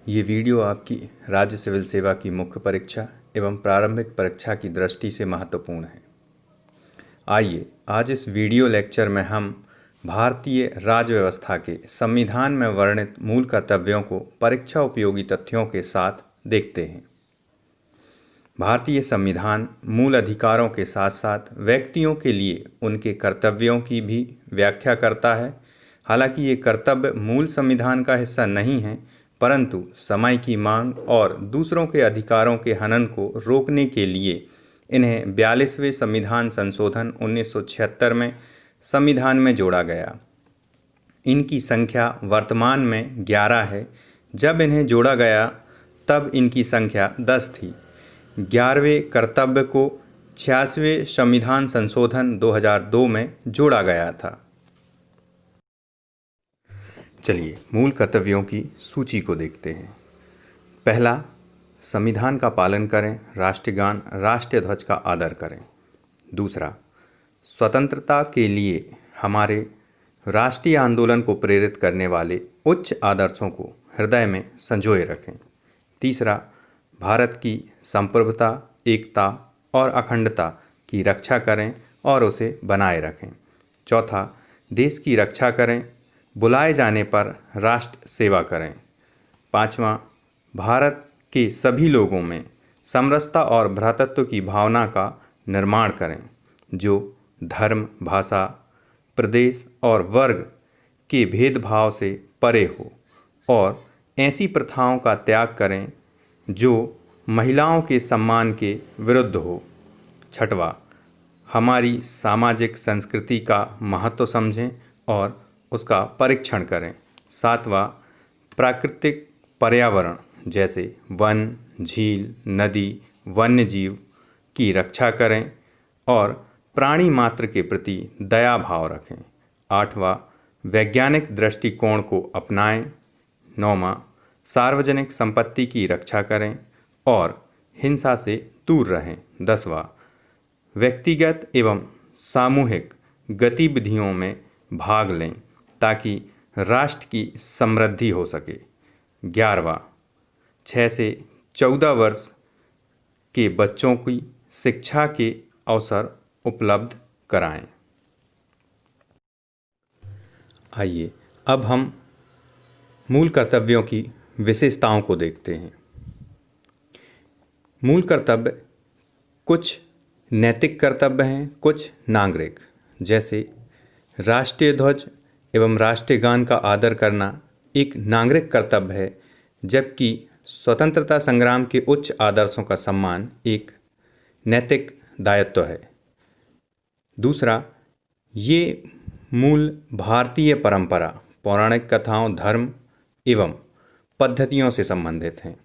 ये वीडियो आपकी राज्य सिविल सेवा की मुख्य परीक्षा एवं प्रारंभिक परीक्षा की दृष्टि से महत्वपूर्ण है। आइए आज इस वीडियो लेक्चर में हम भारतीय राज्य व्यवस्था के संविधान में वर्णित मूल कर्तव्यों को परीक्षा उपयोगी तथ्यों के साथ देखते हैं। भारतीय संविधान मूल अधिकारों के साथ साथ व्यक्तियों के लिए उनके कर्तव्यों की भी व्याख्या करता है। हालांकि ये कर्तव्य मूल संविधान का हिस्सा नहीं है, परंतु समय की मांग और दूसरों के अधिकारों के हनन को रोकने के लिए इन्हें 42वें संविधान संशोधन 1976 में संविधान में जोड़ा गया। इनकी संख्या वर्तमान में 11 है। जब इन्हें जोड़ा गया तब इनकी संख्या 10 थी। 11वें कर्तव्य को 86वें संविधान संशोधन 2002 में जोड़ा गया था। चलिए मूल कर्तव्यों की सूची को देखते हैं। पहला, संविधान का पालन करें, राष्ट्रगान राष्ट्रीय ध्वज का आदर करें। दूसरा, स्वतंत्रता के लिए हमारे राष्ट्रीय आंदोलन को प्रेरित करने वाले उच्च आदर्शों को हृदय में संजोए रखें। तीसरा, भारत की संप्रभुता, एकता और अखंडता की रक्षा करें और उसे बनाए रखें। चौथा, देश की रक्षा करें, बुलाए जाने पर राष्ट्र सेवा करें। पाँचवां, भारत के सभी लोगों में समरसता और भ्रातृत्व की भावना का निर्माण करें, जो धर्म, भाषा, प्रदेश और वर्ग के भेदभाव से परे हो, और ऐसी प्रथाओं का त्याग करें जो महिलाओं के सम्मान के विरुद्ध हो। छठवां, हमारी सामाजिक संस्कृति का महत्व समझें और उसका परीक्षण करें। सातवां, प्राकृतिक पर्यावरण जैसे वन, झील, नदी, वन्यजीव की रक्षा करें और प्राणी मात्र के प्रति दया भाव रखें। आठवां, वैज्ञानिक दृष्टिकोण को अपनाएं। नौवां, सार्वजनिक संपत्ति की रक्षा करें और हिंसा से दूर रहें। 10वां, व्यक्तिगत एवं सामूहिक गतिविधियों में भाग लें ताकि राष्ट्र की समृद्धि हो सके। 11वां, 6 से 14 वर्ष के बच्चों की शिक्षा के अवसर उपलब्ध कराएं। आइए अब हम मूल कर्तव्यों की विशेषताओं को देखते हैं। मूल कर्तव्य कुछ नैतिक कर्तव्य हैं, कुछ नागरिक, जैसे राष्ट्रीय ध्वज एवं राष्ट्रीय गान का आदर करना एक नागरिक कर्तव्य है, जबकि स्वतंत्रता संग्राम के उच्च आदर्शों का सम्मान एक नैतिक दायित्व है। दूसरा, ये मूल भारतीय परंपरा, पौराणिक कथाओं, धर्म एवं पद्धतियों से संबंधित हैं।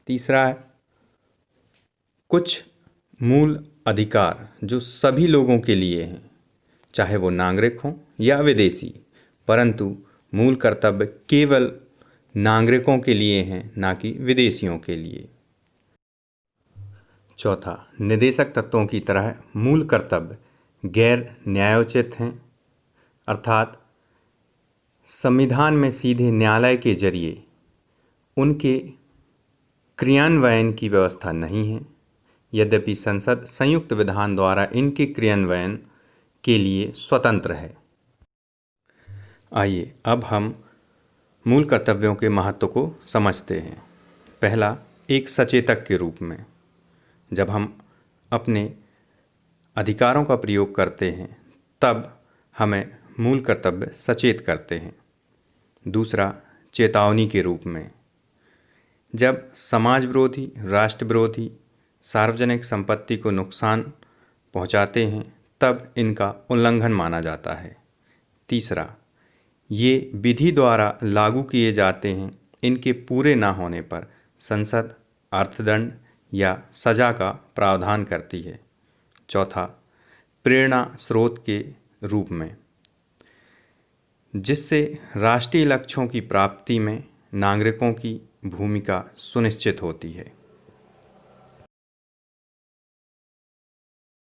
तीसरा है, कुछ मूल अधिकार जो सभी लोगों के लिए हैं, चाहे वो नागरिक हों या विदेशी, परंतु मूल कर्तव्य केवल नागरिकों के लिए हैं, ना कि विदेशियों के लिए। चौथा, निदेशक तत्वों की तरह मूल कर्तव्य गैर न्यायोचित हैं, अर्थात संविधान में सीधे न्यायालय के जरिए उनके क्रियान्वयन की व्यवस्था नहीं है, यद्यपि संसद संयुक्त विधान द्वारा इनके क्रियान्वयन के लिए स्वतंत्र है। आइए अब हम मूल कर्तव्यों के महत्व को समझते हैं। पहला, एक सचेतक के रूप में, जब हम अपने अधिकारों का प्रयोग करते हैं तब हमें मूल कर्तव्य सचेत करते हैं। दूसरा, चेतावनी के रूप में, जब समाज विरोधी, राष्ट्र विरोधी सार्वजनिक संपत्ति को नुकसान पहुंचाते हैं तब इनका उल्लंघन माना जाता है। तीसरा, ये विधि द्वारा लागू किए जाते हैं, इनके पूरे ना होने पर संसद अर्थदंड या सजा का प्रावधान करती है। चौथा, प्रेरणा स्रोत के रूप में, जिससे राष्ट्रीय लक्ष्यों की प्राप्ति में नागरिकों की भूमिका सुनिश्चित होती है।